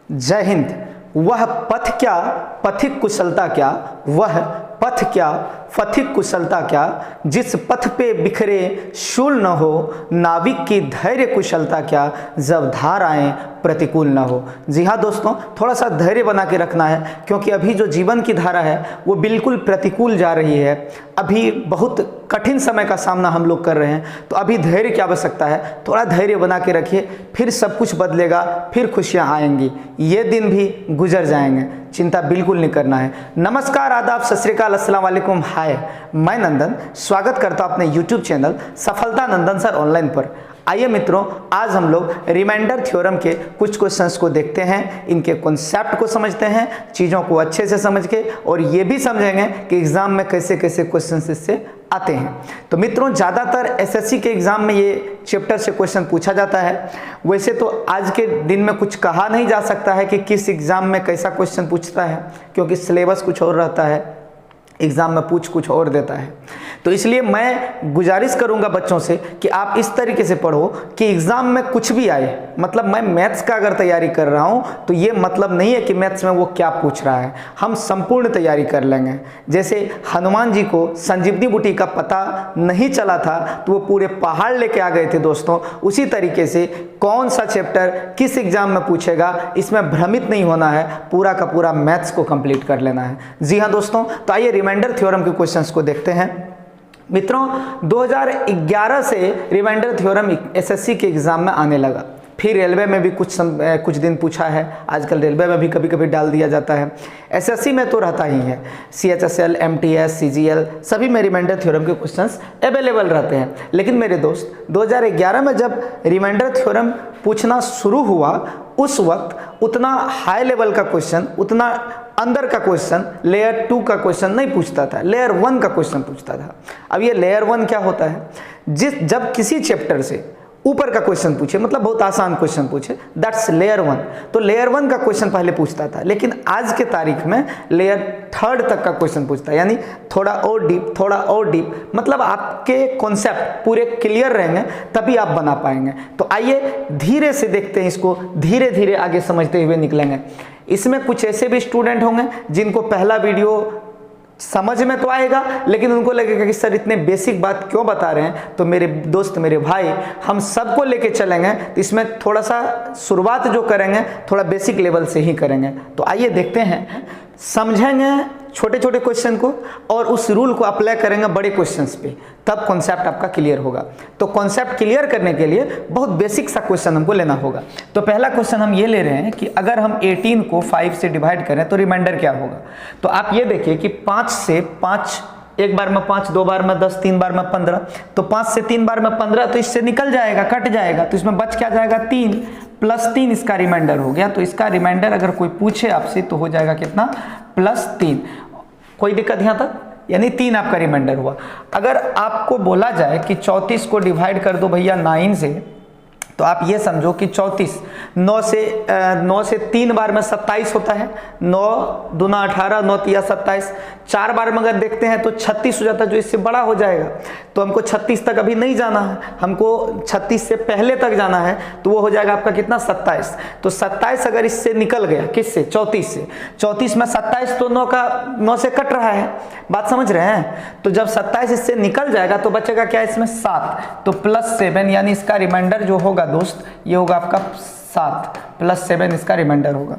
जय हिंद। वह पथ क्या पथिक कुशलता क्या, वह पथ क्या पथिक कुशलता क्या, जिस पथ पे बिखरे शूल न हो, नाविक की धैर्य कुशलता क्या, जब धाराएं प्रतिकूल न हो। जी हाँ दोस्तों, थोड़ा सा धैर्य बना के रखना है, क्योंकि अभी जो जीवन की धारा है वो बिल्कुल प्रतिकूल जा रही है। अभी बहुत कठिन समय का सामना हम लोग कर रहे हैं, तो अभी धैर्य की आवश्यकता है। थोड़ा धैर्य बना के रखिए, फिर सब कुछ बदलेगा, फिर खुशियाँ आएंगी, ये दिन भी गुजर जाएंगे, चिंता बिल्कुल नहीं करना है। नमस्कार, आदाब, सत श्री अकाल, अस्सलाम वालेकुम, हाय। मैं नंदन स्वागत करता हूं अपने YouTube चैनल सफलता नंदन सर ऑनलाइन पर। आइए मित्रों, आज हम लोग रिमाइंडर थ्योरम के कुछ क्वेश्चंस को देखते हैं, इनके कॉन्सेप्ट को समझते हैं, चीज़ों को अच्छे से समझ के, और ये भी समझेंगे कि एग्जाम में कैसे कैसे क्वेश्चंस इससे आते हैं। तो मित्रों, ज़्यादातर एसएससी के एग्जाम में ये चैप्टर से क्वेश्चन पूछा जाता है। वैसे तो आज के दिन में कुछ कहा नहीं जा सकता है कि किस एग्जाम में कैसा क्वेश्चन पूछता है, क्योंकि सिलेबस कुछ और रहता है, एग्ज़ाम में पूछ कुछ और देता है। तो इसलिए मैं गुजारिश करूंगा बच्चों से कि आप इस तरीके से पढ़ो कि एग्ज़ाम में कुछ भी आए, मतलब मैं मैथ्स का अगर तैयारी कर रहा हूं तो ये मतलब नहीं है कि मैथ्स में वो क्या पूछ रहा है, हम संपूर्ण तैयारी कर लेंगे। जैसे हनुमान जी को संजीवनी बूटी का पता नहीं चला था तो वो पूरे पहाड़ लेके आ गए थे दोस्तों, उसी तरीके से कौन सा चैप्टर किस एग्जाम में पूछेगा इसमें भ्रमित नहीं होना है, पूरा का पूरा मैथ्स को कंप्लीट कर लेना है। जी हाँ दोस्तों, तो आइए रिमाइंडर थ्योरम के क्वेश्चंस को देखते हैं। मित्रों, 2011 से रिमाइंडर थ्योरम एसएससी के एग्जाम में आने लगा, फिर रेलवे में भी कुछ दिन पूछा है, आजकल रेलवे में भी कभी कभी डाल दिया जाता है। एसएससी में तो रहता ही है, सीएचएसएल, एमटीएस, सीजीएल सभी में रिमाइंडर थ्योरम के क्वेश्चंस अवेलेबल रहते हैं। लेकिन मेरे दोस्त, 2011 में जब रिमाइंडर थ्योरम पूछना शुरू हुआ, उस वक्त उतना हाई लेवल का क्वेश्चन, उतना अंदर का क्वेश्चन, लेयर 2 का क्वेश्चन नहीं पूछता था, लेयर 1 का क्वेश्चन पूछता था। अब ये लेयर 1 क्या होता है? जब किसी चैप्टर से ऊपर का क्वेश्चन पूछे, मतलब बहुत आसान क्वेश्चन पूछे, दैट्स लेयर 1। तो लेयर 1 का क्वेश्चन पहले पूछता था, लेकिन आज के तारीख में लेयर 3 तक का क्वेश्चन पूछता है, यानी थोड़ा और डीप, थोड़ा और डीप, मतलब आपके कॉन्सेप्ट पूरे क्लियर रहेंगे तभी आप बना पाएंगे। तो आइए धीरे से देखते हैं इसको, धीरे धीरे आगे समझते हुए निकलेंगे। इसमें कुछ ऐसे भी स्टूडेंट होंगे जिनको पहला वीडियो समझ में तो आएगा, लेकिन उनको लगेगा कि सर इतने बेसिक बात क्यों बता रहे हैं। तो मेरे दोस्त, मेरे भाई, हम सबको लेके चलेंगे, तो इसमें थोड़ा सा शुरुआत जो करेंगे थोड़ा बेसिक लेवल से ही करेंगे। तो आइए देखते हैं, समझेंगे छोटे छोटे क्वेश्चन को और उस रूल को अप्लाई करेंगे बड़े क्वेश्चंस पे, तब कॉन्सेप्ट आपका क्लियर होगा। तो कॉन्सेप्ट क्लियर करने के लिए बहुत बेसिक सा क्वेश्चन हमको लेना होगा। तो पहला क्वेश्चन हम ये ले रहे हैं कि अगर हम 18 को 5 से डिवाइड करें तो रिमाइंडर क्या होगा। तो आप ये देखिए कि 5 से 5, एक बार में 5, 2 बार में 10, 3 बार में 15, तो 5 से 3 बार में 15, तो इससे निकल जाएगा, कट जाएगा, तो इसमें बच क्या जाएगा 3 प्लस 3 इसका रिमाइंडर हो गया। तो इसका रिमाइंडर अगर कोई पूछे आपसे तो हो जाएगा कितना, +3। कोई दिक्कत यहाँ तक? यानी 3 आपका रिमाइंडर हुआ। अगर आपको बोला जाए कि 34 को डिवाइड कर दो भैया 9 से, तो आप ये समझो कि 34, 9 से 3 बार में 27 होता है, 9 दूना 18, 9 तिया 27, 4 बार में अगर देखते हैं तो 36 हो जाता है, जो इससे बड़ा हो जाएगा। तो हमको 36 तक अभी नहीं जाना है, हमको 36 से पहले तक जाना है, तो वो हो जाएगा आपका कितना, 27। तो 27 अगर इससे निकल गया, किससे, 34 से, 34 में 27 तो 9 से कट रहा है, बात समझ रहे हैं। तो जब 27 इससे निकल जाएगा तो बचेगा क्या इसमें, 7, तो +7, यानी इसका रिमाइंडर जो होगा दोस्त ये होगा आपका 7, +7 इसका रिमाइंडर होगा।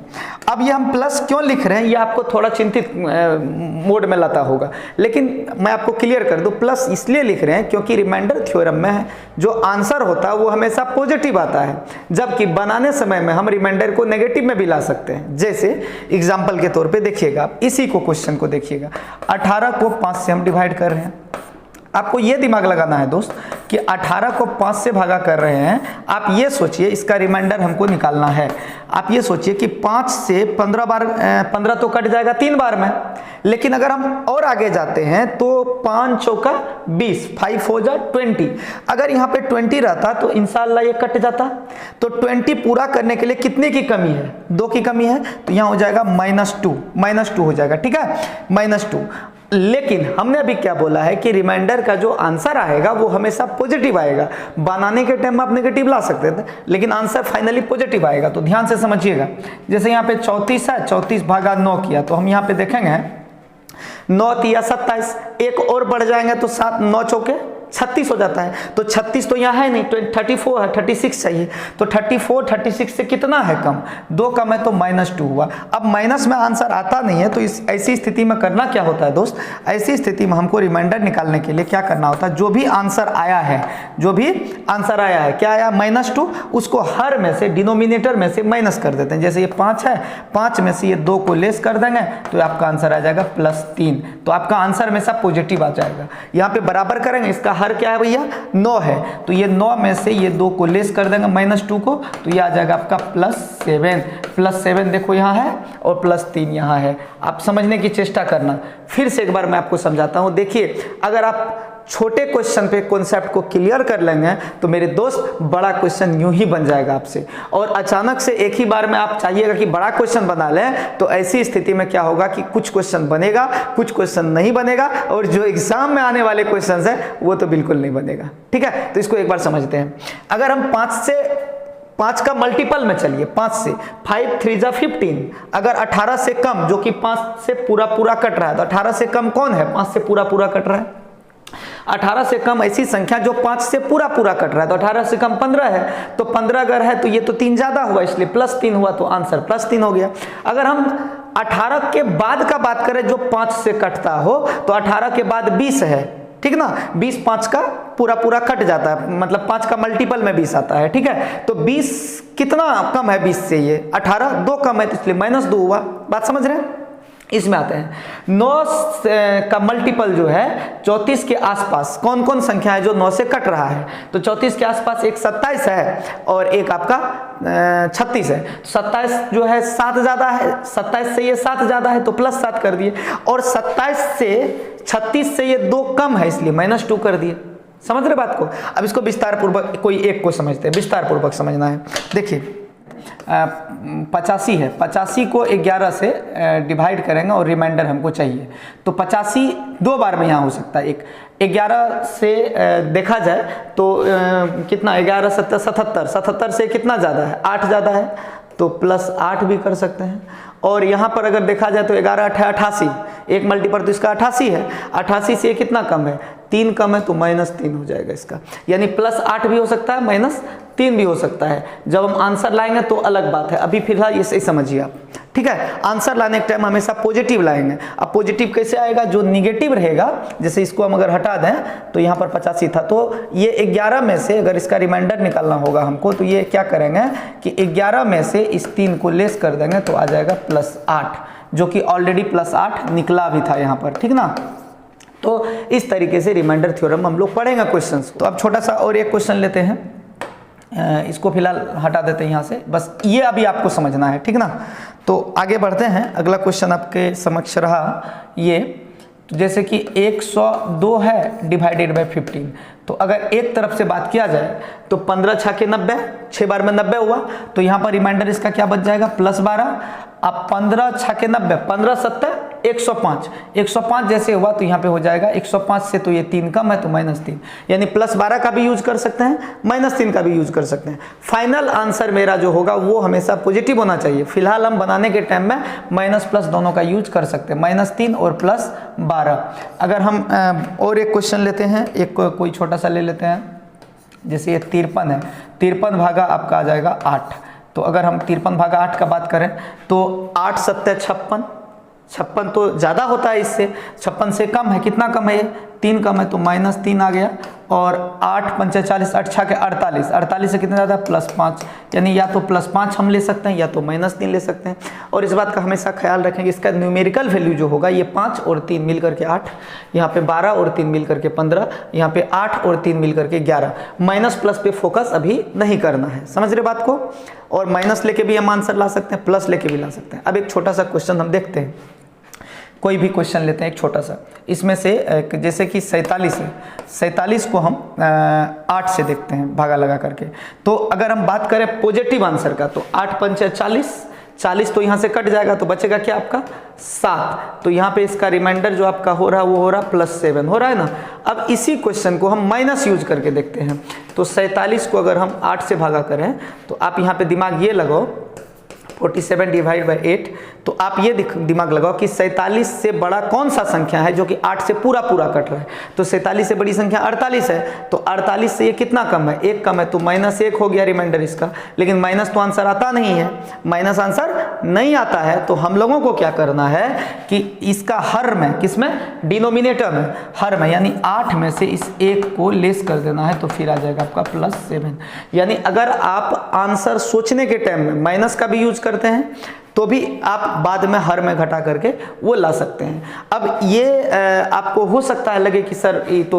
अब ये हम प्लस क्यों लिख रहे हैं, ये आपको थोड़ा चिंतित मोड में लाता होगा, लेकिन मैं आपको क्लियर कर दूं, प्लस इसलिए लिख रहे हैं क्योंकि रिमाइंडर थ्योरम में जो आंसर होता है वो हमेशा पॉजिटिव आता है, जबकि बनाने समय में हम रिमाइंडर को नेगेटिव में भी ला सकते हैं। जैसे एग्जाम्पल के तौर पर देखिएगा, आप इसी को क्वेश्चन को देखिएगा, 18 को 5 से हम डिवाइड कर रहे हैं। आपको ये दिमाग लगाना है दोस्त कि 18 को 5 से भागा कर रहे हैं। आप ये सोचिए, इसका रिमाइंडर हमको निकालना है। आप ये सोचिए कि 5 से 15 बार, 15 तो कट जाएगा 3 बार में, लेकिन अगर हम और आगे जाते हैं तो 5 चौका 20, 5 हो जाए 20। अगर यहाँ पे 20 रहता तो इंशाल्लाह ये कट जाता। तो 20 पूरा करने के लिए कितने की कमी है, 2 की कमी है, तो यहाँ हो जाएगा -2 हो जाएगा, ठीक है, -2। लेकिन हमने अभी क्या बोला है कि रिमाइंडर का जो आंसर आएगा वो हमेशा पॉजिटिव आएगा। बनाने के टाइम आप नेगेटिव ला सकते थे, लेकिन आंसर फाइनली पॉजिटिव आएगा। तो ध्यान से समझिएगा, जैसे यहाँ पे 34 है, 34 भागा 9 किया, तो हम यहाँ पे देखेंगे 9 तिया 27, एक और बढ़ जाएंगे तो 7 9 चौके 36 हो जाता है। तो 36 तो यहाँ है नहीं, तो 34 है, 36 चाहिए। तो 34 36 से कितना है कम, 2 कम है, तो -2 हुआ। अब माइनस में आंसर आता नहीं है, तो इस ऐसी स्थिति में करना क्या होता है दोस्त, ऐसी स्थिति में हमको रिमाइंडर निकालने के लिए क्या करना होता है, जो भी आंसर आया है, जो भी आंसर आया है, क्या आया -2, उसको हर में से डिनोमिनेटर में से माइनस कर देते हैं। जैसे ये 5 है, 5 में से ये 2 को लेस कर देंगे तो आपका आंसर आ जाएगा +3। तो आपका आंसर हमेशा पॉजिटिव आ जाएगा। यहाँ पे बराबर करेंगे, इसका हर क्या है भैया 9 है, तो ये 9 में से ये 2 को लेस कर देंगे -2 को, तो ये आ जाएगा आपका +7 देखो यहाँ है, और +3 यहाँ है। आप समझने की चेष्टा करना। फिर से एक बार मैं आपको समझाता हूँ। देखिए, अगर आप छोटे क्वेश्चन पे कॉन्सेप्ट को क्लियर कर लेंगे तो मेरे दोस्त बड़ा क्वेश्चन यूं ही बन जाएगा आपसे। और अचानक से एक ही बार में आप चाहिएगा कि बड़ा क्वेश्चन बना लें, तो ऐसी स्थिति में क्या होगा कि कुछ क्वेश्चन बनेगा, कुछ क्वेश्चन नहीं बनेगा, और जो एग्जाम में आने वाले क्वेश्चन है वो तो बिल्कुल नहीं बनेगा। ठीक है, तो इसको एक बार समझते हैं। अगर हम 5 का मल्टीपल में चलिए, 5 से 5 3 जा 15, अगर 18 से कम, जो कि 5 से पूरा कट रहा है, तो 18 से कम कौन है, 5 से पूरा कट रहा है। 18 से कम ऐसी संख्या जो 5 से पूरा कट रहा है, तो 18 से कम 15 है, तो 15 अगर है तो ये तो 3 ज्यादा हुआ, इसलिए +3 हुआ, तो आंसर +3 हो गया। अगर हम 18 के बाद का बात करें जो 5 से कटता हो, तो 18 के बाद 20 है, ठीक ना, 20 5 का पूरा कट जाता है, मतलब 5 का मल्टीपल में 20 आता है। ठीक है, तो 20 कितना कम है 20 से, ये 18 2 कम है, तो इसलिए -2 हुआ। बात समझ रहे हैं। इसमें आते हैं 9 का मल्टीपल जो है 34 के आसपास कौन कौन संख्या है जो 9 से कट रहा है, तो 34 के आसपास एक 27 है और एक आपका 36 है। 27 जो है 7 ज्यादा है, 27 से ये 7 ज्यादा है, तो +7 कर दिए, और 27 से 36 से ये 2 कम है, इसलिए -2 कर दिए। समझ रहे बात को। अब इसको विस्तार पूर्वक कोई एक को समझते हैं, विस्तार पूर्वक समझना है। देखिए 85 है, 85 को 11 से डिवाइड करेंगे और रिमाइंडर हमको चाहिए, तो 85 दो बार में यहाँ हो सकता है। एक 11 से देखा जाए तो कितना, 11 7 77, 77 से कितना ज़्यादा है, 8 ज़्यादा है, तो +8 भी कर सकते हैं। और यहाँ पर अगर देखा जाए तो 11 8 88, एक मल्टीपल तो इसका 88 है, 88 से कितना कम है, 3 कम है, तो -3 हो जाएगा इसका। यानी +8 भी हो सकता है, -3 भी हो सकता है। जब हम आंसर लाएंगे तो अलग बात है, अभी फिलहाल इसे समझिए आप। ठीक है, आंसर लाने के टाइम हमेशा पॉजिटिव लाएंगे। अब पॉजिटिव कैसे आएगा, जो निगेटिव रहेगा, जैसे इसको हम अगर हटा दें तो यहाँ पर 85 था, तो ये 11 में से अगर इसका रिमाइंडर निकालना होगा हमको, तो ये क्या करेंगे कि 11 में से इस 3 को लेस कर देंगे, तो आ जाएगा +8, जो कि ऑलरेडी +8 निकला भी था यहाँ पर। ठीक ना, तो इस तरीके से रिमाइंडर थ्योरम हम लोग पढ़ेंगे क्वेश्चंस। तो अब छोटा सा और एक क्वेश्चन लेते हैं, इसको फिलहाल हटा देते हैं यहाँ से, बस ये अभी आपको समझना है। ठीक ना, तो आगे बढ़ते हैं। अगला क्वेश्चन आपके समक्ष रहा ये, तो जैसे कि 102 है डिवाइडेड बाय 15, तो अगर एक तरफ से बात किया जाए तो 15 6 के 90, 6 बार में 90 हुआ, तो यहाँ पर रिमाइंडर इसका क्या बच जाएगा, +12। अब 15 6 के 90, 15 7 105, 105 जैसे हुआ तो यहाँ पे हो जाएगा 105 से, तो ये 3 कम है, तो -3, यानी +12 का भी यूज कर सकते हैं, -3 का भी यूज कर सकते हैं। फाइनल आंसर मेरा जो होगा वो हमेशा पॉजिटिव होना चाहिए। फिलहाल हम बनाने के टाइम में माइनस दोनों का यूज कर सकते हैं, -3 और +12। अगर हम और एक क्वेश्चन लेते हैं, एक कोई छोटा सा ले लेते हैं, जैसे ये 53 है, 53 भागा आपका आ जाएगा 8, तो अगर हम 53 भागा 8 का बात करें तो 8 7 56, 56 तो ज़्यादा होता है इससे, 56 से कम है, कितना कम है ये, 3 कम है, तो -3 आ गया। और 8 5 40, 8 6 के 48, 48 से कितना ज़्यादा, +5, यानी या तो +5 हम ले सकते हैं या तो -3 ले सकते हैं। और इस बात का हमेशा ख्याल रखेंगे, इसका न्यूमेरिकल वैल्यू जो होगा ये 5 और 3 मिल करके 8, यहाँ पे 12 और 3 मिल करके 15, यहाँ पे 8 और 3 मिल करके 11। माइनस प्लस पे फोकस अभी नहीं करना है, समझ रहे बात को। और माइनस लेके भी हम आंसर ला सकते हैं, प्लस लेके भी ला सकते हैं। अब एक छोटा सा क्वेश्चन हम देखते हैं, कोई भी क्वेश्चन लेते हैं एक छोटा सा, इसमें से जैसे कि 47 है, 47 को हम 8 से देखते हैं भागा लगा करके। तो अगर हम बात करें पॉजिटिव आंसर का, तो 8 पंचे 40, 40 तो यहाँ से कट जाएगा तो बचेगा क्या आपका 7। तो यहाँ पे इसका रिमाइंडर जो आपका हो रहा है वो हो रहा है +7 हो रहा है ना। अब इसी क्वेश्चन को हम माइनस यूज करके देखते हैं। तो 47 को अगर हम 8 से भागा करें तो आप यहाँ पे दिमाग ये लगाओ 47 डिवाइड बाई 8, तो आप ये दिमाग लगाओ कि 47 से बड़ा कौन सा संख्या है जो कि 8 से पूरा कट रहा है। तो 47 से बड़ी संख्या 48 है, तो 48 से ये कितना कम है, 1 कम है, तो -1 हो गया रिमाइंडर इसका। लेकिन माइनस तो आंसर आता नहीं है, माइनस आंसर नहीं आता है। तो हम लोगों को क्या करना है कि इसका हर में, किसमें, डिनोमिनेटर में, हर में, यानी 8 में से इस 1 को लेस कर देना है, तो फिर आ जाएगा आपका +7। यानी अगर आप आंसर सोचने के टाइम में माइनस का भी यूज करते हैं तो भी आप बाद में हर में घटा करके वो ला सकते हैं। अब ये आपको हो सकता है लगे कि सर ये तो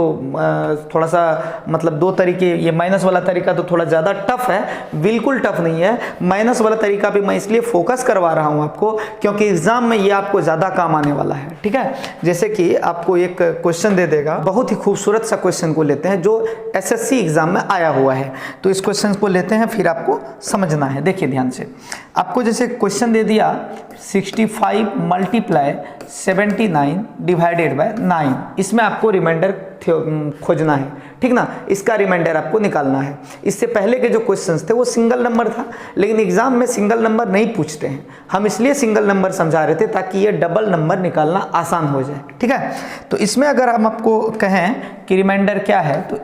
थोड़ा सा मतलब 2 तरीके, ये माइनस वाला तरीका तो थोड़ा ज़्यादा टफ है। बिल्कुल टफ नहीं है, माइनस वाला तरीका भी मैं इसलिए फोकस करवा रहा हूँ आपको क्योंकि एग्जाम में ये आपको ज़्यादा काम आने वाला है। ठीक है, जैसे कि आपको एक क्वेश्चन दे देगा, बहुत ही खूबसूरत सा क्वेश्चन को लेते हैं जो SSC एग्जाम में आया हुआ है। तो इस क्वेश्चन को लेते हैं, फिर आपको समझना है। देखिए ध्यान से, आपको जैसे क्वेश्चन दे दिया 65 × 79 डिवाइडेड बाय 9, इसमें आपको रिमाइंडर खोजना है, ठीक ना, इसका रिमाइंडर आपको निकालना है। इससे पहले के जो क्वेश्चंस थे वो सिंगल नंबर था, लेकिन एग्जाम में सिंगल नंबर नहीं पूछते हैं, हम इसलिए सिंगल नंबर समझा रहे थे ताकि ये डबल नंबर निकालना आसान हो जाए। ठीक है, तो इसमें अगर हम आपको कहें कि रिमाइंडर क्या है तो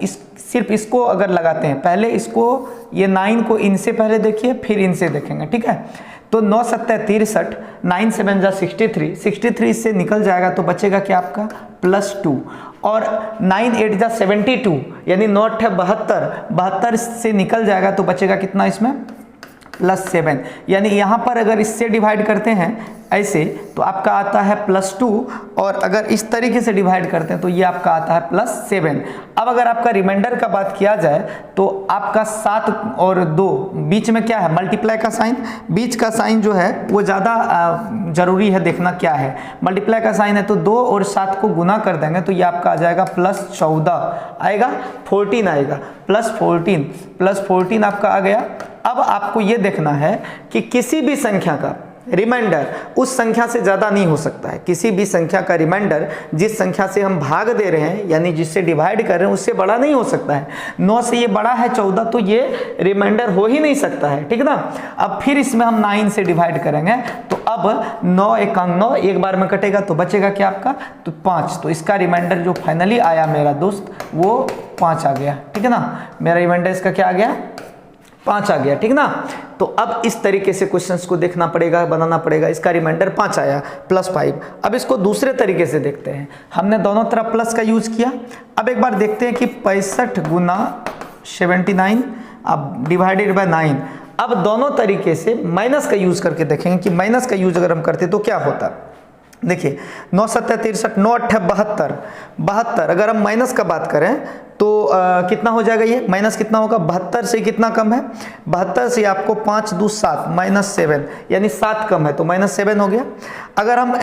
सिर्फ इसको अगर लगाते हैं, पहले इसको, ये 9 को इनसे पहले देखिए, फिर इनसे देखेंगे। ठीक है, तो 9 × 7 = 63, 9 × 7 = 63, 63 इससे निकल जाएगा तो बचेगा क्या आपका +2, और 9 × 8 = 72, यानी 9 × 8 = 72 से निकल जाएगा तो बचेगा कितना इसमें +7। यानी यहाँ पर अगर इससे डिवाइड करते हैं ऐसे तो आपका आता है +2, और अगर इस तरीके से डिवाइड करते हैं तो ये आपका आता है +7। अब अगर आपका रिमाइंडर का बात किया जाए तो आपका 7 और 2 बीच में क्या है, मल्टीप्लाई का साइन, बीच का साइन जो है वो ज़्यादा जरूरी है देखना क्या है। मल्टीप्लाई का साइन है तो 2 और 7 को गुना कर देंगे तो ये आपका आ जाएगा +14 आएगा, 14 आएगा, +14 आपका आ गया। अब आपको ये देखना है कि किसी भी संख्या का रिमाइंडर उस संख्या से ज़्यादा नहीं हो सकता है। किसी भी संख्या का रिमाइंडर जिस संख्या से हम भाग दे रहे हैं यानी जिससे डिवाइड कर रहे हैं उससे बड़ा नहीं हो सकता है। 9 से ये बड़ा है 14 तो ये रिमाइंडर हो ही नहीं सकता है। ठीक ना, अब फिर इसमें हम 9 से डिवाइड करेंगे तो अब 9 × 9 एक बार में कटेगा तो बचेगा क्या आपका, तो 5। तो इसका रिमाइंडर जो फाइनली आया मेरा दोस्त वो 5 आ गया। ठीक है ना, मेरा रिमाइंडर इसका क्या आ गया, 5 आ गया। ठीक ना, तो अब इस तरीके से क्वेश्चंस को देखना पड़ेगा, बनाना पड़ेगा। इसका रिमाइंडर 5 आया, +5। अब इसको दूसरे तरीके से देखते हैं, हमने दोनों तरफ प्लस का यूज किया। अब एक बार देखते हैं कि 65 × 79 अब डिवाइडेड बाय 9। अब दोनों तरीके से माइनस का यूज करके देखेंगे कि माइनस का यूज अगर हम करते तो क्या होता। देखिए 9 × 7 = 63, 9 × 8 = 72। अगर हम माइनस का बात करें तो कितना हो जाएगा, ये माइनस कितना होगा, 72 से कितना कम है, 72 से आपको 5 × 2 = 7, -7 यानी 7 कम है तो -7 हो गया। अगर हम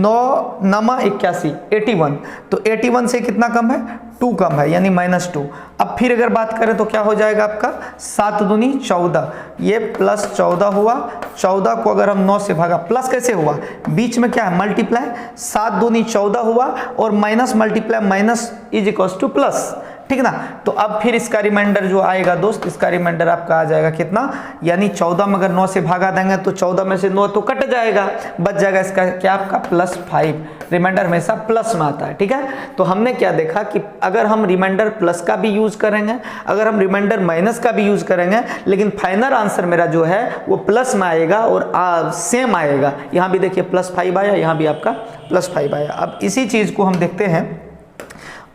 9 × 81 81 तो 81 से कितना कम है, 2 कम है यानी -2। अब फिर अगर बात करें तो क्या हो जाएगा आपका 7 दूनी 14, ये +14 हुआ। 14 को अगर हम 9 से भागा, प्लस कैसे हुआ, बीच में क्या है मल्टीप्लाई, 7 दूनी 14 हुआ और माइनस मल्टीप्लाई माइनस = प्लस। ठीक ना, तो अब फिर इसका रिमाइंडर जो आएगा दोस्त, इसका रिमाइंडर आपका आ जाएगा कितना, यानी 14 में अगर 9 से भागा देंगे तो 14 में से 9 तो कट जाएगा, बच जाएगा इसका क्या आपका +5। रिमाइंडर हमेशा प्लस में आता है। ठीक है, तो हमने क्या देखा कि अगर हम रिमाइंडर प्लस का भी यूज करेंगे, अगर हम रिमाइंडर माइनस का भी यूज करेंगे, लेकिन फाइनल आंसर मेरा जो है वो प्लस में आएगा और सेम आएगा। यहाँ भी देखिए +5 आया, यहाँ भी आपका +5 आया। अब इसी चीज को हम देखते हैं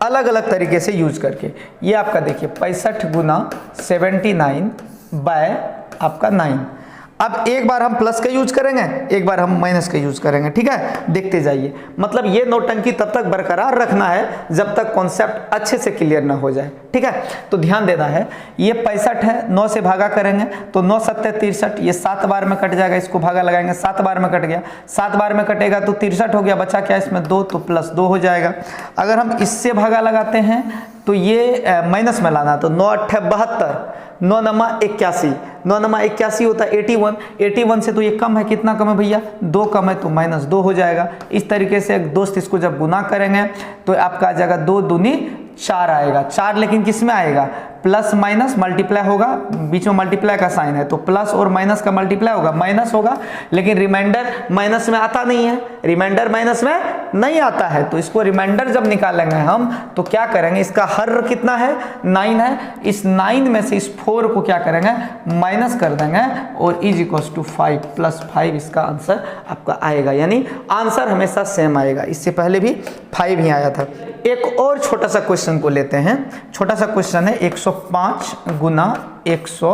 अलग अलग तरीके से यूज करके। ये आपका देखिए 65 × 79 बाय आपका 9। अब एक बार हम प्लस का यूज करेंगे, एक बार हम माइनस का यूज करेंगे। ठीक है, देखते जाइए। मतलब ये नौटंकी तब तक बरकरार रखना है जब तक कॉन्सेप्ट अच्छे से क्लियर ना हो जाए। ठीक है, तो ध्यान देना है। ये 65 है, 9 से भागा करेंगे तो 9 × 7 = 63, ये 7 बार में कट जाएगा, इसको भागा लगाएंगे 7 बार में कट गया, 7 बार में कटेगा तो 63 हो गया, बचा क्या इसमें 2 तो +2 हो जाएगा। अगर हम इससे भागा लगाते हैं तो ये माइनस में लाना, तो 9 × 8 = 72, 9 × 9 = 81, 9 नमा 81 होता है 81, 81 से तो ये कम है, कितना कम है भैया 2 कम है, तो -2 हो जाएगा। इस तरीके से दोस्त इसको जब गुना करेंगे तो आपका आ जाएगा 2 दूनी 4 आएगा। 4 लेकिन किस में आएगा, प्लस माइनस मल्टीप्लाई होगा, बीच में मल्टीप्लाई का साइन है तो प्लस और माइनस का मल्टीप्लाई होगा माइनस होगा, लेकिन रिमाइंडर माइनस में आता नहीं है, रिमाइंडर माइनस में नहीं आता है। तो इसको रिमाइंडर जब निकालेंगे हम तो क्या करेंगे, इसका हर कितना है 9 है, इस 9 में से इस 4 को क्या करेंगे माइनस कर देंगे और इज इक्वल्स टू 5 + 5 इसका आंसर आपका आएगा, यानी आंसर हमेशा सेम आएगा। इससे पहले भी 5 ही आया था। एक और छोटा सा क्वेश्चन को लेते हैं। छोटा सा क्वेश्चन है 105 गुना 100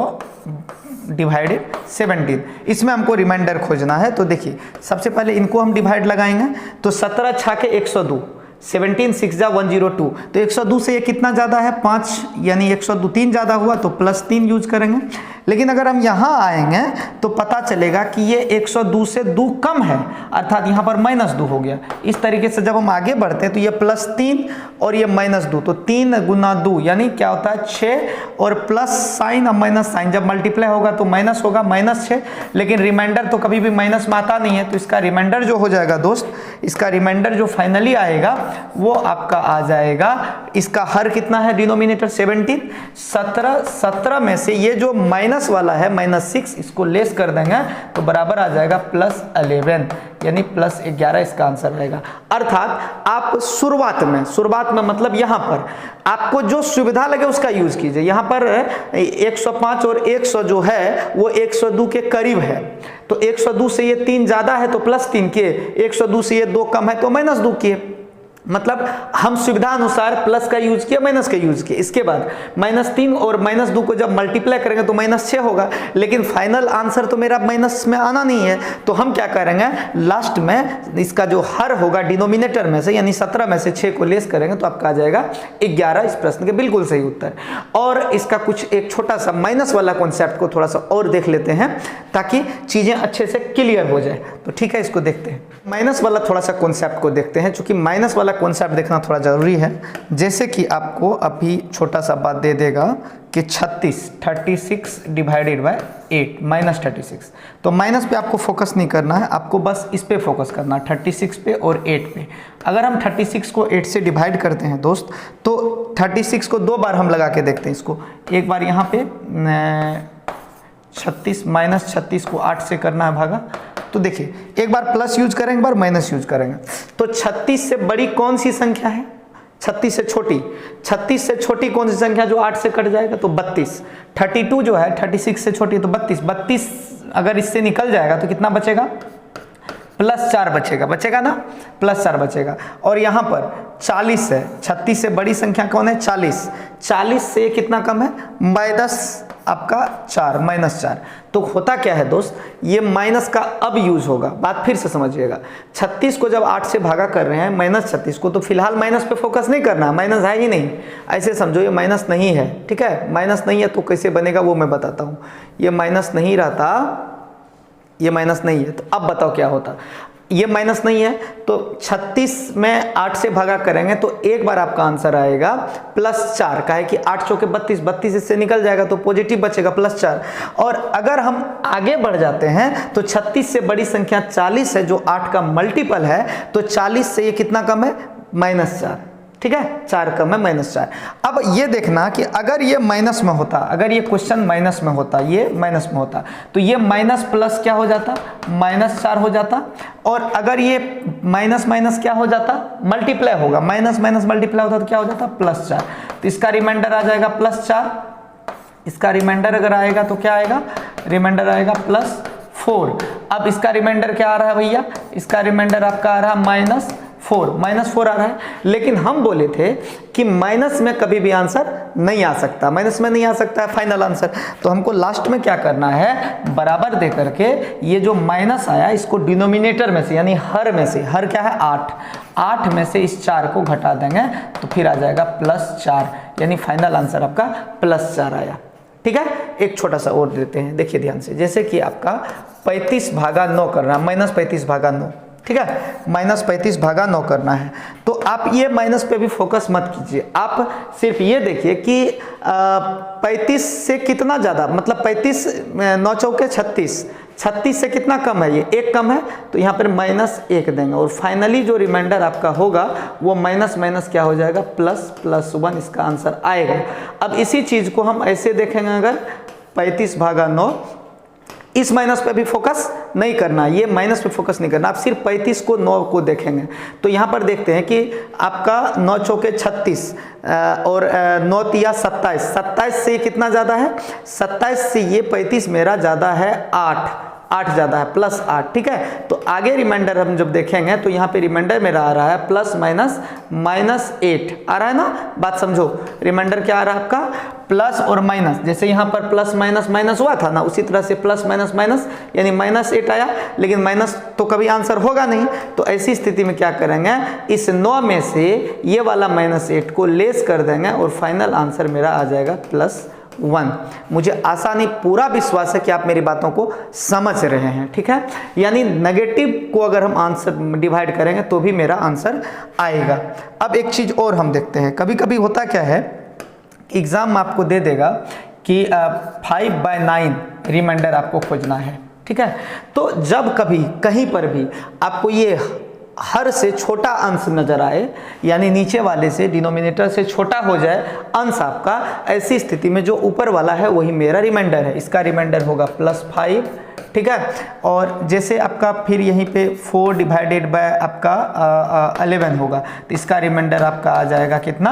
डिवाइडेड 17। इसमें हमको रिमाइंडर खोजना है। तो देखिए सबसे पहले इनको हम डिवाइड लगाएंगे तो 17 छाके 102, 17 6 जा 102, तो 102 से ये कितना ज़्यादा है 5, यानी 102 3 ज़्यादा हुआ तो +3 यूज करेंगे। लेकिन अगर हम यहाँ आएंगे तो पता चलेगा कि ये 102 से 2 कम है, अर्थात यहाँ पर -2 हो गया। इस तरीके से जब हम आगे बढ़ते हैं तो ये +3 और ये -2, तो 3 गुना 2 यानी क्या होता है 6, और प्लस साइन और माइनस साइन जब मल्टीप्लाई होगा तो माइनस होगा -6, लेकिन रिमाइंडर तो कभी भी माइनस में आता नहीं है, तो इसका रिमाइंडर जो हो जाएगा दोस्त, इसका रिमाइंडर जो फाइनली आएगा वो आपका आ जाएगा, इसका हर कितना है डिनोमिनेटर 17, 17 में से ये जो माइनस वाला है -6 इसको लेस कर देंगे तो बराबर आ जाएगा +11, यानी +11 इसका आंसर रहेगा। अर्थात आप शुरुआत में मतलब यहाँ पर आपको जो सुविधा लगे उसका यूज कीजिए। यहाँ पर 105 और 100 जो है वो 102 के करीब है, तो 102 से ये 3 ज्यादा है तो +3 किए, 102 से ये 2 कम है तो -2 किए, मतलब हम सुविधा अनुसार प्लस का यूज किया माइनस का यूज किया। इसके बाद -3 और -2 को जब मल्टीप्लाई करेंगे तो -6 होगा, लेकिन फाइनल आंसर तो मेरा माइनस में आना नहीं है, तो हम क्या करेंगे लास्ट में इसका जो हर होगा डिनोमिनेटर में से, यानी 17 में से 6 को लेस करेंगे तो आपका आ जाएगा 11। इस प्रश्न के बिल्कुल सही उत्तर। और इसका कुछ एक छोटा सा माइनस वाला कॉन्सेप्ट को थोड़ा सा और देख लेते हैं ताकि चीजें अच्छे से क्लियर हो जाए। तो ठीक है, इसको देखते हैं, माइनस वाला थोड़ा सा कॉन्सेप्ट को देखते हैं, क्योंकि माइनस वाला कॉन्सेप्ट देखना थोड़ा जरूरी है। जैसे कि आपको अभी छोटा सा बात दे देगा कि 36 डिवाइडेड बाय 8 -36, तो माइनस पे आपको फोकस नहीं करना है, आपको बस इस पे फोकस करना है 36 पे और 8 पे। अगर हम 36 को 8 से डिवाइड करते हैं दोस्त तो 36 को 2 बार हम लगा के देखते हैं। इसको एक बार यहाँ पे 36 -36 को 8 से करना है भागा, तो देखिए एक बार प्लस यूज करेंगे, एक बार माइनस यूज करेंगे। तो 36 से बड़ी कौन सी संख्या है, 36 से छोटी, 36 से छोटी कौन सी संख्या जो 8 से कट जाएगा तो 32। 32 जो है 36 से छोटी तो 32 अगर इससे निकल जाएगा तो कितना बचेगा +4 बचेगा ना, +4 बचेगा। और यहाँ पर 40 है, 36 से बड़ी संख्या कौन है 40 से ये कितना कम है -10 आपका 4 -4। तो होता क्या है दोस्त, ये माइनस का अब यूज होगा, बात फिर से समझिएगा। 36 को जब 8 से भागा कर रहे हैं -36 को, तो फिलहाल माइनस पे फोकस नहीं करना, माइनस है ही नहीं, ऐसे समझो ये माइनस नहीं है। ठीक है, माइनस नहीं है तो कैसे बनेगा वो मैं बताता हूँ। ये माइनस नहीं रहता, ये माइनस नहीं है, तो अब बताओ क्या होता। ये माइनस नहीं है तो 36 में 8 से भागा करेंगे तो एक बार आपका आंसर आएगा +4 का है कि 8 चौके 32 इससे निकल जाएगा तो पॉजिटिव बचेगा +4। और अगर हम आगे बढ़ जाते हैं तो 36 से बड़ी संख्या 40 है जो 8 का मल्टीपल है, तो 40 से ये कितना कम है -4। ठीक है, 4 कम है -4। अब ये देखना कि अगर ये माइनस में होता, अगर ये क्वेश्चन माइनस में होता, ये माइनस में होता, तो ये माइनस प्लस क्या हो जाता -4 हो जाता। और अगर ये माइनस माइनस क्या हो जाता मल्टीप्लाई होगा, माइनस माइनस मल्टीप्लाई होता तो क्या हो जाता +4। तो इसका रिमाइंडर आ जाएगा +4। इसका रिमाइंडर अगर आएगा तो क्या आएगा, रिमाइंडर आएगा +4। अब इसका रिमाइंडर क्या आ रहा है भैया, इसका रिमाइंडर आपका आ रहा है -4 आ रहा है। लेकिन हम बोले थे कि माइनस में कभी भी आंसर नहीं आ सकता, माइनस में नहीं आ सकता है फाइनल आंसर। तो हमको लास्ट में क्या करना है, बराबर दे करके ये जो माइनस आया इसको डिनोमिनेटर में से, यानी हर में से, हर क्या है 8 में से इस 4 को घटा देंगे तो फिर आ जाएगा +4, यानी फाइनल आंसर आपका +4 आया। ठीक है, एक छोटा सा और देते हैं, देखिए ध्यान से। जैसे कि आपका 35/9 करना, -35/9, ठीक है, -35 भागा 9 करना है। तो आप ये माइनस पे भी फोकस मत कीजिए, आप सिर्फ ये देखिए कि 35 से कितना ज़्यादा, मतलब 35 9 चौके 36, 36 से कितना कम है, ये 1 कम है, तो यहाँ पर -1 देंगे और फाइनली जो रिमाइंडर आपका होगा वो माइनस माइनस क्या हो जाएगा, ++1 इसका आंसर आएगा। अब इसी चीज़ को हम ऐसे देखेंगे, अगर 35 भागा 9, इस माइनस पे भी फोकस नहीं करना, ये माइनस पे फोकस नहीं करना, आप सिर्फ 35 को 9 को देखेंगे। तो यहाँ पर देखते हैं कि आपका 9 चौके 36 और 9 तिया 27, 27 से कितना ज़्यादा है, 27 से ये 35 मेरा ज़्यादा है 8 ज़्यादा है, +8, ठीक है। तो आगे रिमाइंडर हम जब देखेंगे तो यहाँ पे रिमाइंडर मेरा आ रहा है +-8 आ रहा है ना, बात समझो। रिमाइंडर क्या आ रहा है आपका, प्लस और माइनस, जैसे यहाँ पर प्लस माइनस माइनस हुआ था ना, उसी तरह से प्लस माइनस माइनस यानी -8 आया, लेकिन माइनस तो कभी आंसर होगा नहीं। तो ऐसी स्थिति में क्या करेंगे, इस 9 में से ये वाला -8 को लेस कर देंगे और फाइनल आंसर मेरा आ जाएगा +1। मुझे आसानी पूरा विश्वास है कि आप मेरी बातों को समझ रहे हैं, ठीक है। यानी नेगेटिव को अगर हम आंसर डिवाइड करेंगे तो भी मेरा आंसर आएगा। अब एक चीज़ और हम देखते हैं, कभी कभी होता क्या है, एग्ज़ाम आपको दे देगा कि 5/9 रिमाइंडर आपको खोजना है, ठीक है। तो जब कभी कहीं पर भी आपको ये हर से छोटा अंश नजर आए, यानी नीचे वाले से, डिनोमिनेटर से छोटा हो जाए अंश आपका, ऐसी स्थिति में जो ऊपर वाला है वही मेरा रिमाइंडर है। इसका रिमाइंडर होगा +5, ठीक है। और जैसे आपका फिर यहीं पे 4 डिवाइडेड बाय आपका 11 होगा, तो इसका रिमाइंडर आपका आ जाएगा कितना,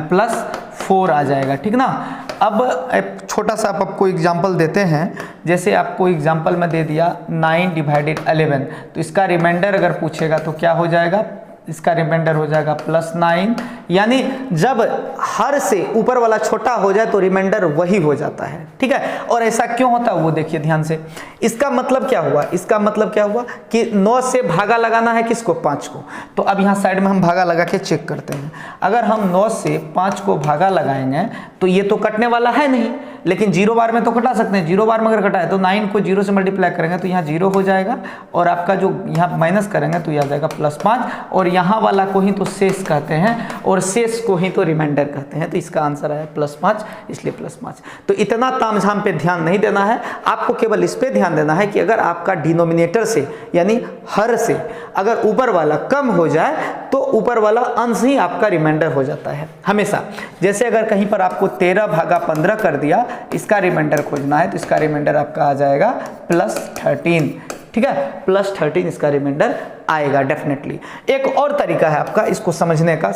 +4 आ जाएगा, ठीक ना। अब एक छोटा सा आपको एग्जांपल देते हैं, जैसे आपको एग्जांपल में दे दिया 9 डिवाइडेड 11, तो इसका रिमाइंडर अगर पूछेगा तो क्या हो जाएगा, इसका रिमाइंडर हो जाएगा +9, यानी जब हर से ऊपर वाला छोटा हो जाए तो रिमाइंडर वही हो जाता है, ठीक है। और ऐसा क्यों होता है वो देखिए ध्यान से। इसका मतलब क्या हुआ, इसका मतलब क्या हुआ कि 9 से भागा लगाना है किसको, 5 को। तो अब यहाँ साइड में हम भागा लगा के चेक करते हैं। अगर हम 9 से 5 को भागा लगाएंगे तो ये तो कटने वाला है नहीं, लेकिन 0 बार में तो कटा सकते हैं। 0 बार में अगर कटा है तो 9 को 0 से मल्टीप्लाई करेंगे तो यहाँ 0 हो जाएगा, और आपका जो यहाँ माइनस करेंगे तो यह आ जाएगा +5, और यहाँ वाला को ही तो शेष कहते हैं और शेष को ही तो रिमाइंडर कहते हैं। तो इसका आंसर आया +5, इसलिए +5। तो इतना तामझाम पे ध्यान नहीं देना है, आपको केवल इस पे ध्यान देना है कि अगर आपका डिनोमिनेटर से यानी हर से अगर ऊपर वाला कम हो जाए तो ऊपर वाला अंश ही आपका रिमाइंडर हो जाता है हमेशा। जैसे अगर कहीं पर आपको 13 भागा 15 कर दिया, इसका रिमाइंडर खोजना है, तो इसका रिमाइंडर आपका आ जाएगा +13, ठीक है, +13 इसका रिमाइंडर आएगा डेफिनेटली। एक और तरीका है आपका इसको समझने का,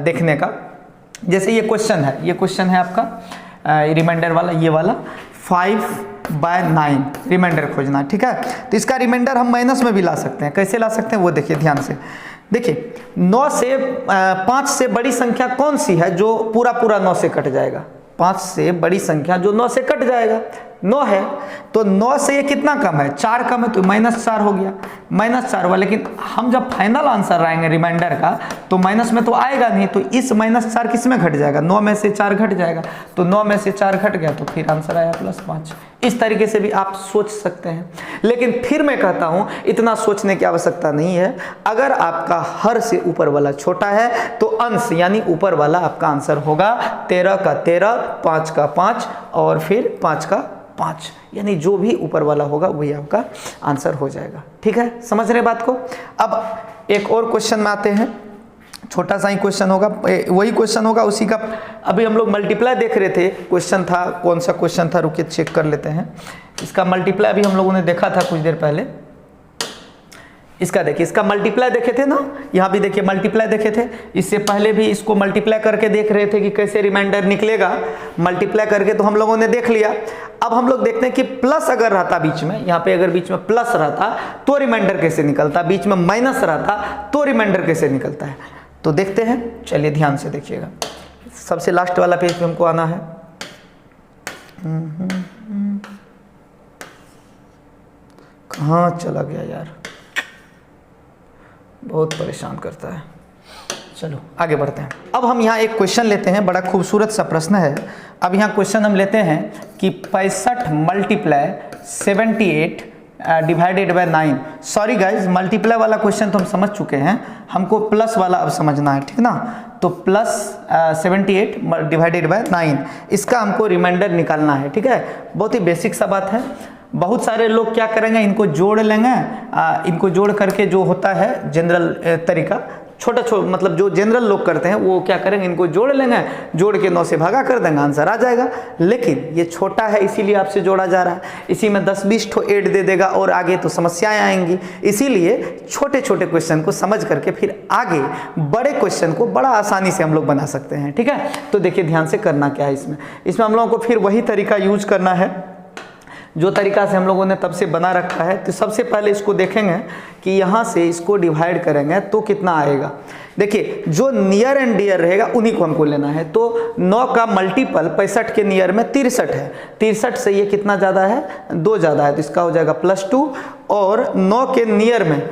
देखने का। जैसे ये क्वेश्चन है, ये क्वेश्चन है आपका रिमाइंडर वाला, ये वाला 5/9 रिमाइंडर खोजना, ठीक है। तो इसका रिमाइंडर हम माइनस में भी ला सकते हैं। कैसे ला सकते हैं वो देखिए ध्यान से। देखिए 9 से 5 से बड़ी संख्या कौन सी है जो पूरा 9 से कट जाएगा, 5 से बड़ी संख्या जो 9 से कट जाएगा 9 है। तो 9 से ये कितना कम है, 4 कम है, तो -4 हो गया, -4 हुआ। लेकिन हम जब फाइनल आंसर आएंगे रिमाइंडर का तो माइनस में तो आएगा नहीं, तो इस -4 किस में घट जाएगा, 9 में से 4 घट जाएगा। तो 9 में से 4 घट गया तो फिर आंसर आया +5। इस तरीके से भी आप सोच सकते हैं, लेकिन फिर मैं कहता हूं इतना सोचने की आवश्यकता नहीं है। अगर आपका हर से ऊपर वाला छोटा है तो अंश यानी ऊपर वाला आपका आंसर होगा 13 का 13, 5 का 5 और फिर 5 का 5, यानी जो भी ऊपर वाला होगा वही आपका आंसर हो जाएगा, ठीक है। समझ रहे बात को। अब एक और क्वेश्चन में आते हैं, छोटा सा ही क्वेश्चन होगा, वही क्वेश्चन होगा उसी का। अभी हम लोग मल्टीप्लाई देख रहे थे, क्वेश्चन था, कौन सा क्वेश्चन था, रुकिए चेक कर लेते हैं। इसका मल्टीप्लाई भी हम लोगों ने देखा था कुछ देर पहले। इसका देखिए, इसका मल्टीप्लाई देखे थे ना, यहाँ भी देखिए मल्टीप्लाई देखे थे। इससे पहले भी इसको मल्टीप्लाई करके देख रहे थे कि कैसे रिमाइंडर निकलेगा। मल्टीप्लाई करके तो हम लोगों ने देख लिया। अब हम लोग देखते हैं कि प्लस अगर रहता बीच में, यहाँ पे अगर बीच में प्लस रहता तो रिमाइंडर कैसे निकलता, बीच में माइनस रहता तो रिमाइंडर कैसे निकलता है। तो देखते हैं, चलिए ध्यान से देखिएगा। सबसे लास्ट वाला पेज पे हमको आना है। कहाँ चला गया यार, बहुत परेशान करता है। चलो आगे बढ़ते हैं। अब हम यहाँ एक क्वेश्चन लेते हैं, बड़ा खूबसूरत सा प्रश्न है। अब यहाँ क्वेश्चन हम लेते हैं कि 65 × 78 divided by 9। Sorry guys, multiply वाला क्वेश्चन तो हम समझ चुके हैं, हमको प्लस वाला अब समझना है, ठीक ना। तो प्लस 78 डिवाइडेड बाय 9, इसका हमको रिमाइंडर निकालना है, ठीक है। बहुत ही बेसिक सा बात है। बहुत सारे लोग क्या करेंगे, इनको जोड़ लेंगे, इनको जोड़ करके जो होता है जनरल तरीका, छोटा मतलब जो जनरल लोग करते हैं वो क्या करेंगे, इनको जोड़ लेंगे, जोड़ के 9 से भागा कर देंगे, आंसर आ जाएगा। लेकिन ये छोटा है इसीलिए आपसे जोड़ा जा रहा है, इसी में 10-20 ठो ऐड दे देगा और आगे तो समस्याएं आएंगी। इसीलिए छोटे छोटे क्वेश्चन को समझ करके फिर आगे बड़े क्वेश्चन को बड़ा आसानी से हम लोग बना सकते हैं, ठीक है। तो देखिए ध्यान से करना क्या है इसमें हम लोगों को फिर वही तरीका यूज करना है जो तरीका से हम लोगों ने तब से बना रखा है। तो सबसे पहले इसको देखेंगे कि यहाँ से इसको डिवाइड करेंगे तो कितना आएगा। देखिए जो नियर एंड डियर रहेगा उन्हीं को हमको लेना है। तो 9 का मल्टीपल 65 के नियर में 63 है, 63 से ये कितना ज़्यादा है, 2 ज़्यादा है, तो इसका हो जाएगा +2। और 9 के नियर में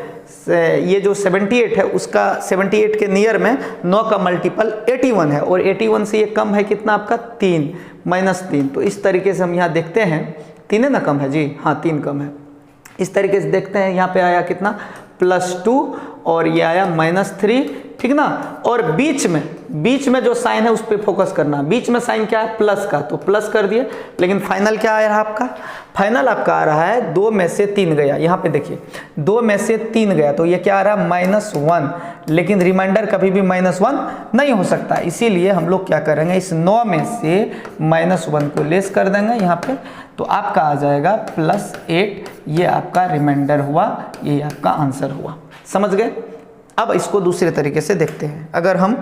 ये जो 78 है उसका 78 के नियर में 9 का मल्टीपल 81 है, और 81 से ये कम है कितना आपका 3 -3। तो इस तरीके से हम यहाँ देखते हैं 3 है ना, कम है जी, हाँ 3 कम है। इस तरीके से देखते हैं यहाँ पे आया कितना +2 और ये आया -3, ठीक ना। और बीच में जो साइन है उस पर फोकस करना। बीच में साइन क्या है, प्लस का, तो प्लस कर दिए। लेकिन फाइनल क्या आया आपका, फाइनल आपका आ रहा है 2 में से 3 गया। यहाँ पे देखिए 2 में से 3 गया तो ये क्या आ रहा है -1। लेकिन रिमाइंडर कभी भी -1 नहीं हो सकता, इसीलिए हम लोग क्या करेंगे, इस 9 में से -1 को लेस कर देंगे यहाँ पे, तो आपका आ जाएगा +8। ये आपका रिमाइंडर हुआ, ये आपका आंसर हुआ। समझ गए। अब इसको दूसरे तरीके से देखते हैं। अगर हम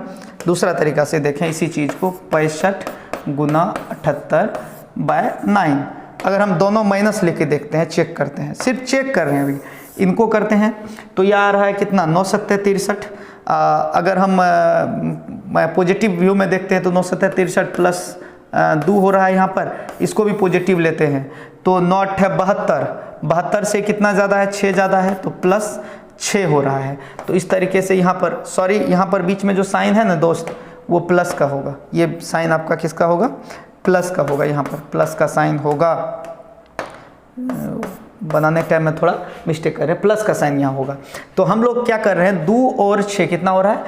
दूसरा तरीका से देखें इसी चीज़ को, 65 × 78/9, अगर हम दोनों माइनस लेके देखते हैं, चेक करते हैं, सिर्फ चेक कर रहे हैं अभी, इनको करते हैं तो यह आ रहा है कितना 9 × 7 = 63। अगर हम पॉजिटिव व्यू में देखते हैं तो 9 × 7 = 63 + 2 हो रहा है यहाँ पर, इसको भी पॉजिटिव लेते हैं तो 9 × 8 = 72, 72 से कितना ज़्यादा है, 6 ज़्यादा है, तो +6 हो रहा है। तो इस तरीके से यहाँ पर, सॉरी यहाँ पर बीच में जो साइन है ना दोस्त, वो प्लस का होगा। ये साइन आपका किसका होगा, प्लस का होगा। यहाँ पर प्लस का साइन होगा, बनाने टाइम में थोड़ा मिस्टेक कर रहे हैं, प्लस का साइन यहाँ होगा। तो हम लोग क्या कर रहे हैं, 2 और 6 कितना हो रहा है,